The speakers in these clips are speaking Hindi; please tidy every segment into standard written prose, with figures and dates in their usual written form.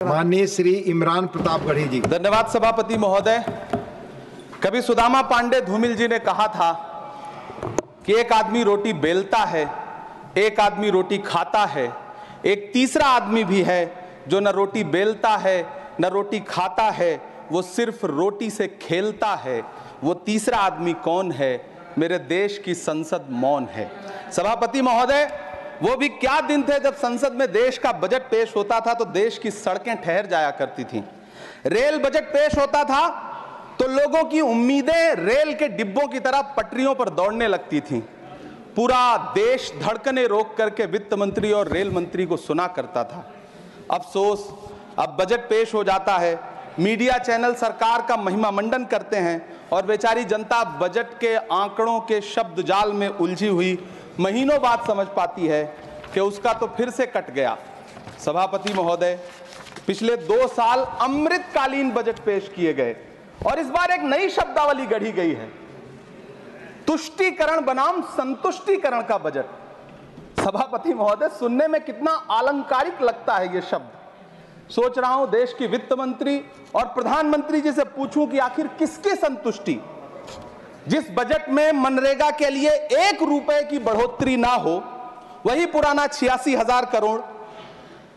माननीय श्री इमरान प्रतापगढ़ी जी। धन्यवाद सभापति महोदय। कभी सुदामा पांडे धूमिल जी ने कहा था कि एक आदमी रोटी बेलता है, एक आदमी रोटी खाता है, एक तीसरा आदमी भी है जो न रोटी बेलता है न रोटी खाता है, वो सिर्फ रोटी से खेलता है। वो तीसरा आदमी कौन है? मेरे देश की संसद मौन है। सभापति महोदय, वो भी क्या दिन थे जब संसद में देश का बजट पेश होता था तो देश की सड़कें ठहर जाया करती थीं। रेल बजट पेश होता था तो लोगों की उम्मीदें रेल के डिब्बों की तरह पटरियों पर दौड़ने लगती थीं। पूरा देश धड़कने रोक करके वित्त मंत्री और रेल मंत्री को सुना करता था। अफसोस, अब बजट पेश हो जाता है, मीडिया चैनल सरकार का महिमा मंडन करते हैं और बेचारी जनता बजट के आंकड़ों के शब्द जाल में उलझी हुई महीनों बाद समझ पाती है कि उसका तो फिर से कट गया। सभापति महोदय, पिछले 2 साल अमृतकालीन बजट पेश किए गए और इस बार एक नई शब्दावली गढ़ी गई है, तुष्टीकरण बनाम संतुष्टीकरण का बजट। सभापति महोदय, सुनने में कितना अलंकारिक लगता है ये शब्द। सोच रहा हूं देश की वित्त मंत्री और प्रधानमंत्री जी से पूछूं कि आखिर किसकी संतुष्टि? जिस बजट में मनरेगा के लिए 1 रुपए की बढ़ोतरी ना हो, वही पुराना 86,000 करोड़,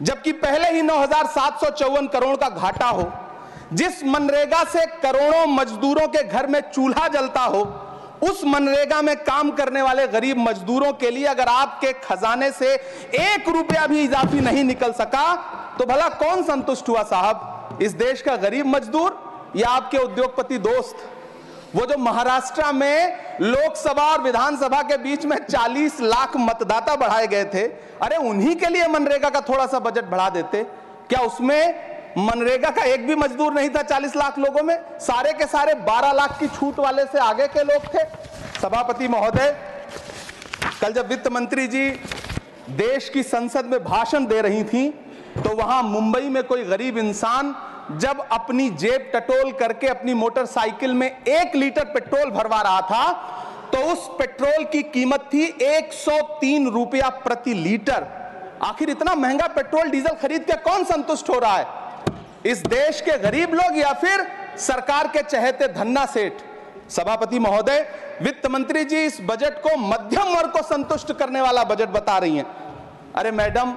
जबकि पहले ही 9,754 करोड़ का घाटा हो, जिस मनरेगा से करोड़ों मजदूरों के घर में चूल्हा जलता हो, उस मनरेगा में काम करने वाले गरीब मजदूरों के लिए अगर आपके खजाने से 1 रुपया भी इजाफी नहीं निकल सका तो भला कौन संतुष्ट हुआ साहब? इस देश का गरीब मजदूर या आपके उद्योगपति दोस्त? वो जो महाराष्ट्र में लोकसभा और विधानसभा के बीच में 40 लाख मतदाता बढ़ाए गए थे, अरे उन्हीं के लिए मनरेगा का थोड़ा सा बजट बढ़ा देते। क्या उसमें मनरेगा का एक भी मजदूर नहीं था 40 लाख लोगों में? सारे के सारे 12 लाख की छूट वाले से आगे के लोग थे। सभापति महोदय, कल जब वित्त मंत्री जी देश की संसद में भाषण दे रही थी तो वहां मुंबई में कोई गरीब इंसान जब अपनी जेब टटोल करके अपनी मोटरसाइकिल में 1 लीटर पेट्रोल भरवा रहा था तो उस पेट्रोल की कीमत थी 103 रुपया प्रति लीटर। आखिर इतना महंगा पेट्रोल डीजल खरीद के कौन संतुष्ट हो रहा है? इस देश के गरीब लोग या फिर सरकार के चहेते धन्ना सेठ? सभापति महोदय, वित्त मंत्री जी इस बजट को मध्यम वर्ग को संतुष्ट करने वाला बजट बता रही हैं। अरे मैडम,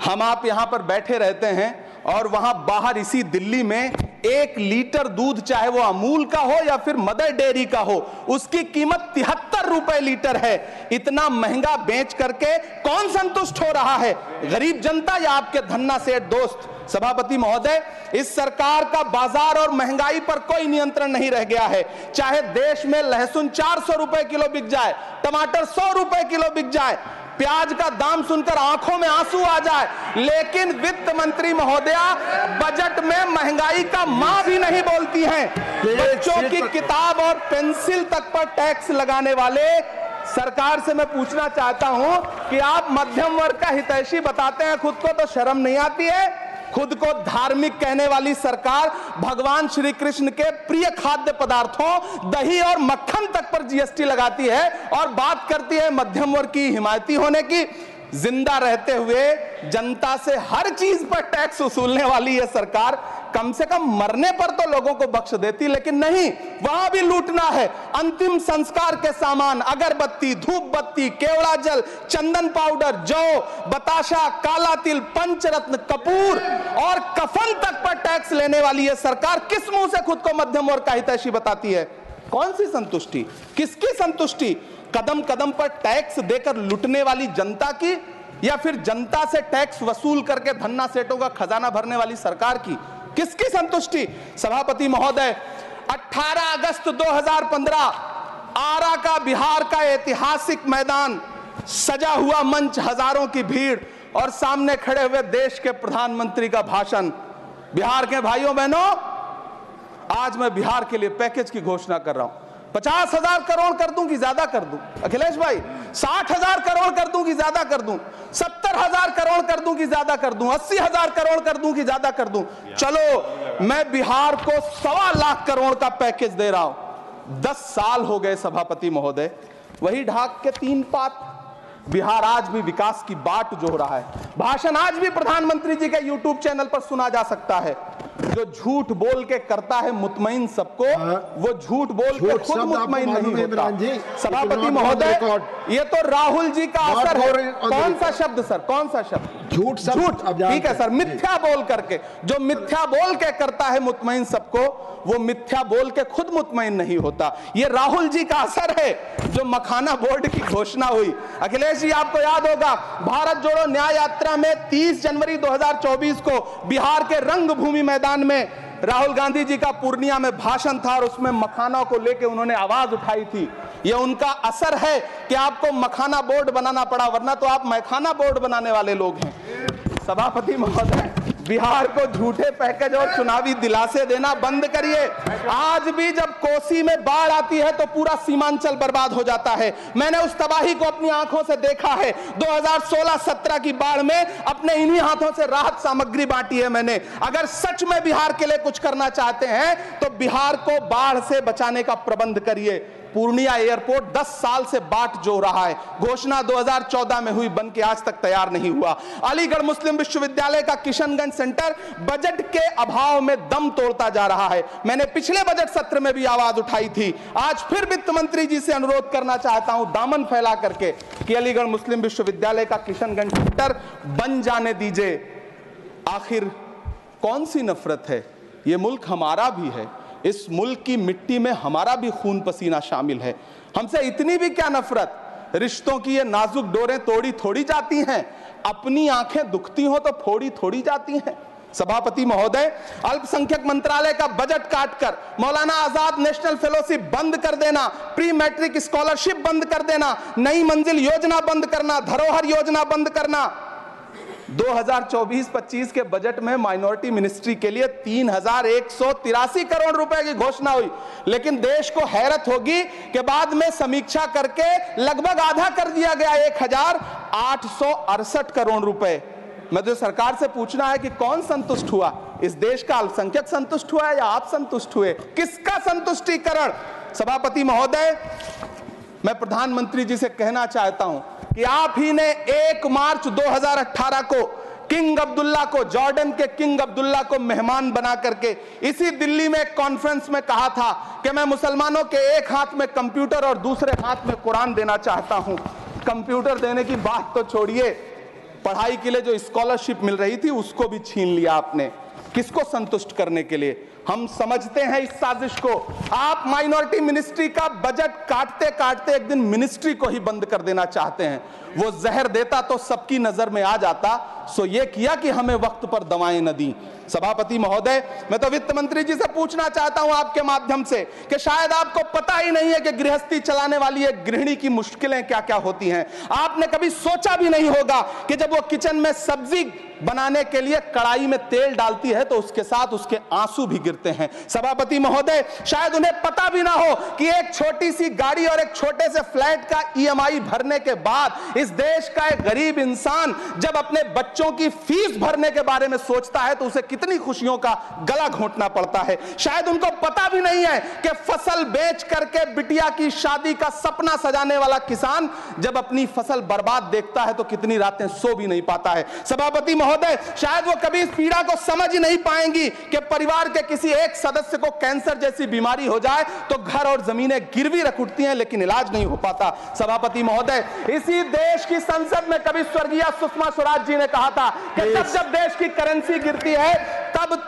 हम आप यहां पर बैठे रहते हैं और वहां बाहर इसी दिल्ली में 1 लीटर दूध, चाहे वो अमूल का हो या फिर मदर डेयरी का हो, उसकी कीमत 73 रुपए लीटर है। इतना महंगा बेच करके कौन संतुष्ट हो रहा है? गरीब जनता या आपके धन्ना सेठ दोस्त? सभापति महोदय, इस सरकार का बाजार और महंगाई पर कोई नियंत्रण नहीं रह गया है। चाहे देश में लहसुन 400 रुपए किलो बिक जाए, टमाटर 100 रुपए किलो बिक जाए, प्याज का दाम सुनकर आंखों में आंसू आ जाए, लेकिन वित्त मंत्री महोदया बजट में महंगाई का मां भी नहीं बोलती हैं। बच्चों की किताब और पेंसिल तक पर टैक्स लगाने वाले सरकार से मैं पूछना चाहता हूं कि आप मध्यम वर्ग का हितैषी बताते हैं, खुद को तो शर्म नहीं आती है? खुद को धार्मिक कहने वाली सरकार भगवान श्री कृष्ण के प्रिय खाद्य पदार्थों दही और मक्खन तक पर जीएसटी लगाती है और बात करती है मध्यम वर्ग की हिमायती होने की। जिंदा रहते हुए जनता से हर चीज पर टैक्स वसूलने वाली यह सरकार कम से कम मरने पर तो लोगों को बख्श देती, लेकिन नहीं, वहां भी लूटना है। अंतिम संस्कार के सामान, अगरबत्ती, धूप बत्ती, केवड़ा जल, चंदन पाउडर, जौ, बताशा, काला तिल, पंचरत्न, कपूर और कफन तक पर टैक्स लेने वाली यह सरकार किस मुंह से खुद को मध्यम वर्ग का हितैषी बताती है? कौन सी संतुष्टि? किसकी संतुष्टि? कदम कदम पर टैक्स देकर लूटने वाली जनता की या फिर जनता से टैक्स वसूल करके धन्ना सेठों का खजाना भरने वाली सरकार की? किसकी संतुष्टि? सभापति महोदय, 18 अगस्त 2015 आरा का बिहार का ऐतिहासिक मैदान, सजा हुआ मंच, हजारों की भीड़ और सामने खड़े हुए देश के प्रधानमंत्री का भाषण। बिहार के भाइयों बहनों, आज मैं बिहार के लिए पैकेज की घोषणा कर रहा हूं। 50,000 करोड़ कर दूं कि ज्यादा कर दूं? अखिलेश भाई, 60,000 करोड़ कर दूं कि ज्यादा कर दूं? 70,000 करोड़ कर दूं कि ज्यादा कर दूं? 80,000 करोड़ कर दूं कि ज्यादा कर दूं? चलो, मैं बिहार को 1.25 लाख करोड़ का पैकेज दे रहा हूं। 10 साल हो गए सभापति महोदय, वही ढाक के 3 पात, बिहार आज भी विकास की बाट जोह रहा है। भाषण आज भी प्रधानमंत्री जी के यूट्यूब चैनल पर सुना जा सकता है। जो झूठ बोल के करता है मुतमईन सबको, वो झूठ बोल के खुद मुतमईन नहीं होता। सभापति महोदय, ये तो राहुल जी का असर है। कौन सा शब्द सर, कौन सा शब्द? झूठ। ठीक है सर, मिथ्या बोल करके, जो मिथ्या बोल के करता है मुतमईन सबको, वो मिथ्या बोल के खुद मुतमईन नहीं होता। ये राहुल जी का असर है। जो मखाना बोर्ड की घोषणा हुई, अखिलेश जी आपको याद होगा, भारत जोड़ो न्याय यात्रा में 30 जनवरी 2024 को बिहार के रंगभूमि मैदान में राहुल गांधी जी का पूर्णिया में भाषण था और उसमें मखाना को लेकर उन्होंने आवाज उठाई थी। यह उनका असर है कि आपको मखाना बोर्ड बनाना पड़ा, वरना तो आप मैखाना बोर्ड बनाने वाले लोग हैं। सभापति महोदय, बिहार को झूठे पैकेज और चुनावी दिलासे देना बंद करिए। आज भी जब कोसी में बाढ़ आती है तो पूरा सीमांचल बर्बाद हो जाता है। मैंने उस तबाही को अपनी आंखों से देखा है। 2016-17 की बाढ़ में अपने इन्हीं हाथों से राहत सामग्री बांटी है मैंने। अगर सच में बिहार के लिए कुछ करना चाहते हैं तो बिहार को बाढ़ से बचाने का प्रबंध करिए। पूर्णिया एयरपोर्ट 10 साल से बाट जो रहा है, घोषणा 2014 में हुई, बन के आज तक तैयार नहीं हुआ। अलीगढ़ मुस्लिम विश्वविद्यालय का किशनगंज सेंटर बजट के अभाव में दम तोड़ता जा रहा है। मैंने पिछले बजट सत्र में भी आवाज उठाई थी। आज फिर वित्त मंत्री जी से अनुरोध करना चाहता हूं, दामन फैला करके, कि अलीगढ़ मुस्लिम विश्वविद्यालय का किशनगंज सेंटर बन जाने दीजिए। आखिर कौन सी नफरत है? यह मुल्क हमारा भी है। इस मुल्क की मिट्टी में हमारा भी खून पसीना शामिल है। हमसे इतनी भी क्या नफरत? रिश्तों की ये नाजुक डोरें तोड़ी थोड़ी जाती हैं। अपनी आंखें दुखती हो तो फोड़ी थोड़ी जाती हैं। सभापति महोदय, अल्पसंख्यक मंत्रालय का बजट काटकर मौलाना आजाद नेशनल फेलोशिप बंद कर देना, प्री मैट्रिक स्कॉलरशिप बंद कर देना, नई मंजिल योजना बंद करना, धरोहर योजना बंद करना। 2024-25 के बजट में माइनॉरिटी मिनिस्ट्री के लिए 3183 करोड़ रुपए की घोषणा हुई, लेकिन देश को हैरत होगी कि बाद में समीक्षा करके लगभग आधा कर दिया गया, 1868 करोड़ रुपए। मुझे सरकार से पूछना है कि कौन संतुष्ट हुआ? इस देश का अल्पसंख्यक संतुष्ट हुआ या आप संतुष्ट हुए? किसका संतुष्टिकरण? सभापति महोदय, मैं प्रधानमंत्री जी से कहना चाहता हूं कि आप ही ने 1 मार्च 2018 को किंग अब्दुल्ला को, जॉर्डन के किंग अब्दुल्ला को मेहमान बना करके इसी दिल्ली में एक कॉन्फ्रेंस में कहा था कि मैं मुसलमानों के एक हाथ में कंप्यूटर और दूसरे हाथ में कुरान देना चाहता हूं। कंप्यूटर देने की बात तो छोड़िए, पढ़ाई के लिए जो स्कॉलरशिप मिल रही थी उसको भी छीन लिया आपने। किसको संतुष्ट करने के लिए? हम समझते हैं इस साजिश को। आप माइनॉरिटी मिनिस्ट्री का बजट काटते काटते एक दिन मिनिस्ट्री को ही बंद कर देना चाहते हैं। वो जहर देता तो सबकी नजर में आ जाता, सो ये किया कि हमें वक्त पर दवाएं न दी। सभापति महोदय, मैं तो वित्त मंत्री जी से पूछना चाहता हूं आपके माध्यम से कि शायद आपको पता ही नहीं है कि गृहस्थी चलाने वाली एक गृहिणी की मुश्किलें क्या क्या होती हैं। आपने कभी सोचा भी नहीं होगा कि जब वो किचन में सब्जी बनाने के लिए कढ़ाई में तेल डालती है तो उसके साथ उसके आंसू भी गिरते हैं। सभापति महोदय, शायद उन्हें पता भी ना हो कि एक छोटी सी गाड़ी और एक छोटे से फ्लैट का EMI भरने के बाद इस देश का एक गरीब इंसान जब अपने बच्चों की फीस भरने के बारे में सोचता है तो उसे कितनी खुशियों का गला घोंटना पड़ता है। शायद उनको पता भी नहीं है कि फसल बेच करके बिटिया की शादी का सपना सजाने वाला किसान जब अपनी फसल बर्बाद देखता है तो कितनी रातें सो भी नहीं पाता है। सभापति महोदय, शायद वो कभी इस पीड़ा को समझ ही नहीं पाएंगी कि परिवार के किसी एक सदस्य को कैंसर जैसी बीमारी हो जाए तो घर और जमीनें गिरवी रख उठती हैं लेकिन इलाज नहीं हो पाता। सभापति महोदय, इसी देश की संसद में कभी स्वर्गीय सुषमा स्वराज जी ने कहा था कि जब देश की करेंसी गिरती है तब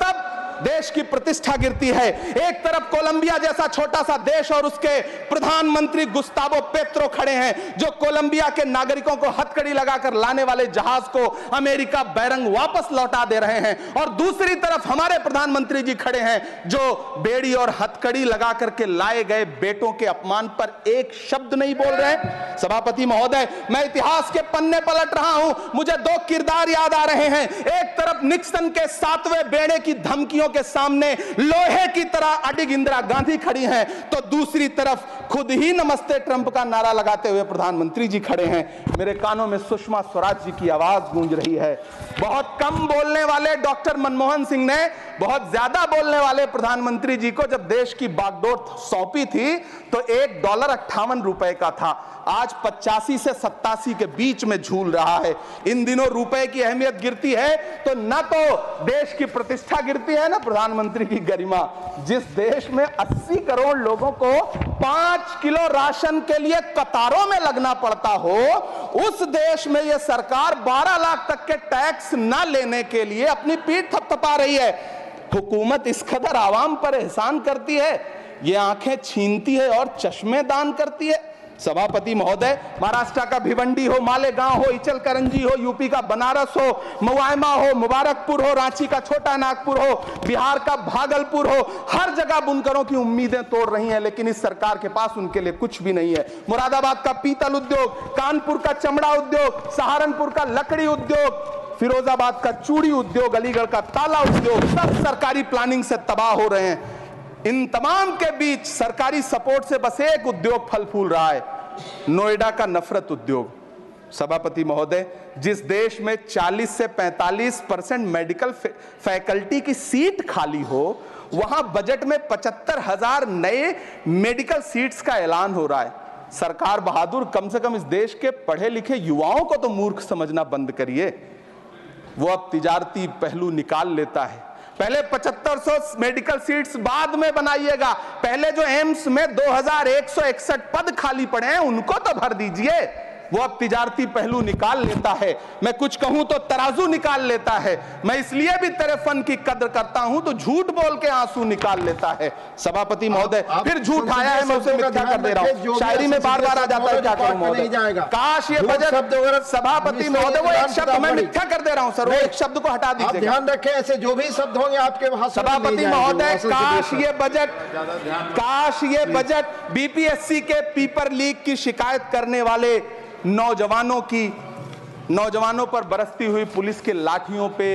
देश की प्रतिष्ठा गिरती है। एक तरफ कोलंबिया जैसा छोटा सा देश और उसके प्रधानमंत्री गुस्तावो पेत्रो खड़े हैं जो कोलंबिया के नागरिकों को हथकड़ी लगाकर लाने वाले जहाज को अमेरिका बैरंग वापस लौटा दे रहे हैं, और दूसरी तरफ हमारे प्रधानमंत्री जी खड़े हैं जो बेड़ी और हथकड़ी लगा करके लाए गए बेटों के अपमान पर एक शब्द नहीं बोल रहे। सभापति महोदय, मैं इतिहास के पन्ने पलट रहा हूं, मुझे 2 किरदार याद आ रहे हैं। एक तरफ निक्सन के 7वें बेड़े की धमकियों के सामने लोहे की तरह अडिग इंदिरा गांधी खड़ी हैं, तो दूसरी तरफ खुद ही नमस्ते ट्रंप का नारा लगाते हुए प्रधानमंत्री जी खड़े हैं। मेरे कानों में सुषमा स्वराज जी की आवाज गूंज रही है। बहुत कम बोलने वाले डॉक्टर मनमोहन सिंह ने बहुत ज्यादा बोलने वाले प्रधानमंत्री जी को जब देश की बागडोर सौंपी थी तो $1.58 का था, आज 85 से 87 के बीच में झूल रहा है। इन दिनों रुपए की अहमियत गिरती है तो न तो देश की प्रतिष्ठा गिरती है, ना प्रधानमंत्री की गरिमा। जिस देश में 80 करोड़ लोगों को 5 किलो राशन के लिए कतारों में लगना पड़ता हो, उस देश में यह सरकार 12 लाख तक के टैक्स न लेने के लिए अपनी पीठ थपथपा रही है। हुकूमत इस कदर आवाम पर एहसान करती है, ये आंखें छीनती है और चश्मे दान करती है। सभापति महोदय, महाराष्ट्र का भिवंडी हो, मालेगांव हो, इचल करंजी हो, यूपी का बनारस हो, मुआयमा हो, मुबारकपुर हो, रांची का छोटा नागपुर हो, बिहार का भागलपुर हो, हर जगह बुनकरों की उम्मीदें तोड़ रही हैं, लेकिन इस सरकार के पास उनके लिए कुछ भी नहीं है। मुरादाबाद का पीतल उद्योग, कानपुर का चमड़ा उद्योग, सहारनपुर का लकड़ी उद्योग, फिरोजाबाद का चूड़ी उद्योग, अलीगढ़ का ताला उद्योग, सब सरकारी प्लानिंग से तबाह हो रहे हैं। इन तमाम के बीच सरकारी सपोर्ट से बस एक उद्योग फल फूल रहा है, नोएडा का नफरत उद्योग। सभापति महोदय, जिस देश में 40 से 45% मेडिकल फैकल्टी की सीट खाली हो, वहां बजट में 75,000 नए मेडिकल सीट्स का ऐलान हो रहा है। सरकार बहादुर, कम से कम इस देश के पढ़े लिखे युवाओं को तो मूर्ख समझना बंद करिए। वो अब तिजारती पहलू निकाल लेता है। पहले 7500 मेडिकल सीट्स बाद में बनाइएगा, पहले जो एम्स में 2161 पद खाली पड़े हैं उनको तो भर दीजिए। वो अब तिजारती पहलू निकाल लेता है। मैं कुछ कहूं तो तराजू निकाल लेता है। मैं इसलिए भी तेरे फन की कद्र करता हूं तो झूठ बोल के आंसू निकाल लेता है। सभापति महोदय, फिर झूठ आया है, मैं उसे मिथ्या कर दे रहा हूं। शायरी में बार बार आ जाता है, क्या करूं महोदय। काश ये बजट, सभापति महोदय, वो एक शब्द मैं मिथ्या कर दे रहा हूं सर, वो एक शब्द को हटा दीजिए। ध्यान रखें, ऐसे जो भी शब्द होंगे आपके भाषण। सभापति महोदय, काश ये बजट बीपीएससी के पेपर लीक की शिकायत करने वाले नौजवानों पर बरसती हुई पुलिस के लाठियों पे,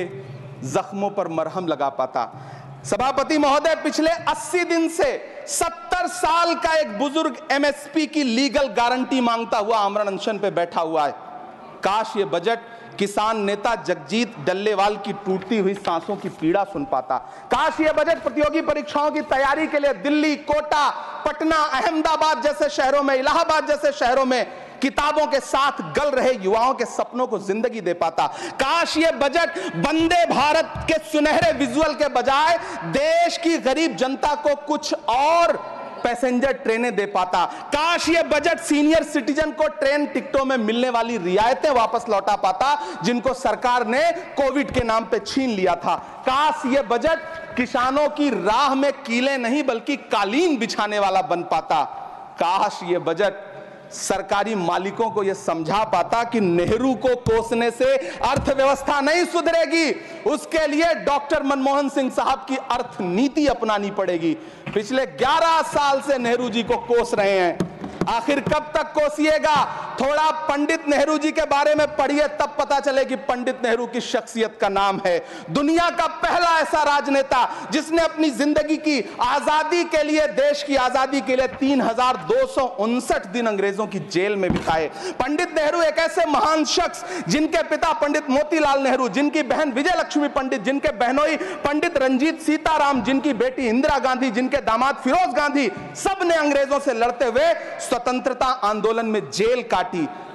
जख्मों पर मरहम लगा पाता। सभापति महोदय, पिछले 80 दिन से 70 साल का एक बुजुर्ग एमएसपी की लीगल गारंटी मांगता हुआ आमरण अनशन पे बैठा हुआ है। काश ये बजट किसान नेता जगजीत डल्लेवाल की टूटती हुई सांसों की पीड़ा सुन पाता। काश ये बजट प्रतियोगी परीक्षाओं की तैयारी के लिए दिल्ली, कोटा, पटना, अहमदाबाद जैसे शहरों में, इलाहाबाद जैसे शहरों में किताबों के साथ गल रहे युवाओं के सपनों को जिंदगी दे पाता। काश ये बजट वंदे भारत के सुनहरे विजुअल के बजाय देश की गरीब जनता को कुछ और पैसेंजर ट्रेनें दे पाता। काश ये बजट सीनियर सिटीजन को ट्रेन टिकटों में मिलने वाली रियायतें वापस लौटा पाता, जिनको सरकार ने कोविड के नाम पे छीन लिया था। काश ये बजट किसानों की राह में कीले नहीं बल्कि कालीन बिछाने वाला बन पाता। काश ये बजट सरकारी मालिकों को यह समझा पाता कि नेहरू को कोसने से अर्थव्यवस्था नहीं सुधरेगी, उसके लिए डॉक्टर मनमोहन सिंह साहब की अर्थ नीति अपनानी पड़ेगी। पिछले 11 साल से नेहरू जी को कोस रहे हैं, आखिर कब तक कोसिएगा। थोड़ा पंडित नेहरू जी के बारे में पढ़िए, तब पता चले कि पंडित नेहरू की शख्सियत का नाम है। दुनिया का पहला ऐसा राजनेता जिसने अपनी जिंदगी की आजादी के लिए, देश की आजादी के लिए 3259 दिन अंग्रेजों की जेल में बिताए। पंडित नेहरू एक ऐसे महान शख्स जिनके पिता पंडित मोतीलाल नेहरू, जिनकी बहन विजय लक्ष्मी पंडित, जिनके बहनोई पंडित रंजीत सीताराम, जिनकी बेटी इंदिरा गांधी, जिनके दामाद फिरोज गांधी, सब ने अंग्रेजों से लड़ते हुए स्वतंत्रता आंदोलन में जेल काटी।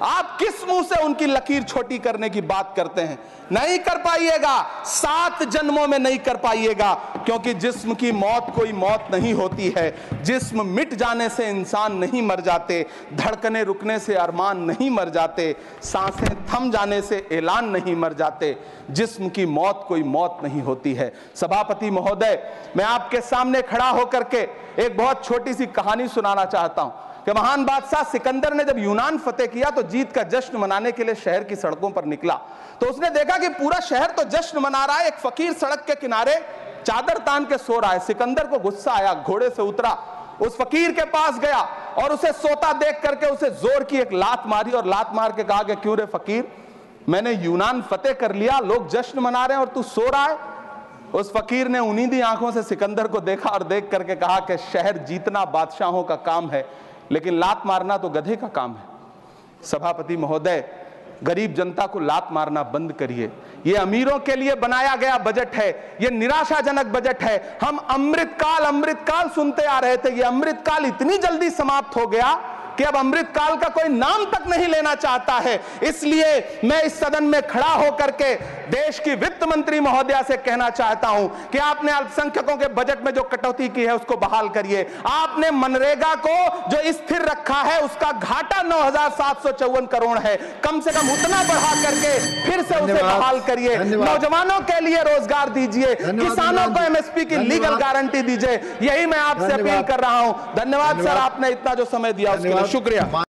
आप किस मुंह से उनकी लकीर छोटी करने की बात करते हैं? नहीं कर पाइएगा, 7 जन्मों में नहीं कर पाइएगा, क्योंकि जिस्म की मौत कोई मौत नहीं होती है। जिस्म मिट जाने से इंसान नहीं मर जाते, धड़कने रुकने से अरमान नहीं मर जाते, सांसें थम जाने से ऐलान नहीं मर जाते। जिस्म की मौत कोई मौत नहीं होती है। सभापति महोदय, मैं आपके सामने खड़ा होकर के एक बहुत छोटी सी कहानी सुनाना चाहता हूं कि महान बादशाह सिकंदर ने जब यूनान फतेह किया तो जीत का जश्न मनाने के लिए शहर की सड़कों पर निकला, तो उसने देखा कि पूरा शहर तो जश्न मना रहा है, एक फकीर सड़क के किनारे चादर तान के सो रहा है। सिकंदर को गुस्सा आया, घोड़े से उतरा, उस फकीर के पास गया और उसे सोता देख करके उसे जोर की एक लात मारी और लात मार के कहा कि क्यों रे फकीर, मैंने यूनान फतेह कर लिया, लोग जश्न मना रहे हैं और तू सो रहा है। उस फकीर ने उन्नीदी आंखों से सिकंदर को देखा और देख करके कहा कि शहर जीतना बादशाहों का काम है, लेकिन लात मारना तो गधे का काम है। सभापति महोदय, गरीब जनता को लात मारना बंद करिए। ये अमीरों के लिए बनाया गया बजट है, ये निराशाजनक बजट है। हम अमृतकाल सुनते आ रहे थे, ये अमृतकाल इतनी जल्दी समाप्त हो गया कि अब अमृतकाल का कोई नाम तक नहीं लेना चाहता है। इसलिए मैं इस सदन में खड़ा होकर के देश की वित्त मंत्री महोदया से कहना चाहता हूं कि आपने अल्पसंख्यकों के बजट में जो कटौती की है उसको बहाल करिए। आपने मनरेगा को जो स्थिर रखा है उसका घाटा 9,754 करोड़ है, कम से कम उतना बढ़ा करके फिर से उसे बहाल करिए। नौजवानों के लिए रोजगार दीजिए, किसानों को एमएसपी की लीगल गारंटी दीजिए। यही मैं आपसे अपील कर रहा हूं। धन्यवाद सर, आपने इतना जो समय दिया उसके लिए शुक्रिया।